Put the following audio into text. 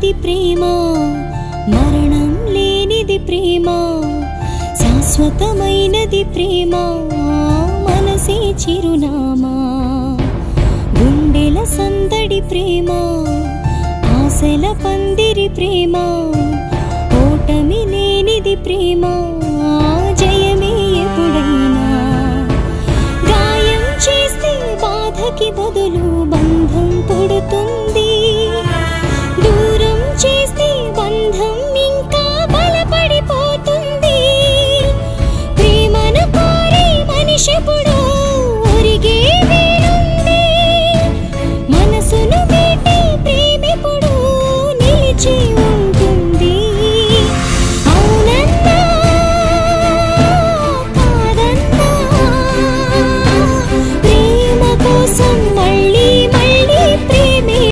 కానిది ప్రేమ, మరణం లేనిది ప్రేమ, శాశ్వతమైనది ప్రేమ, మనసే చిరునామా, గుండెల సందడి ప్రేమ, ఆశల పందిరి ప్రేమ, ఓటమి లేనిది ప్రేమ,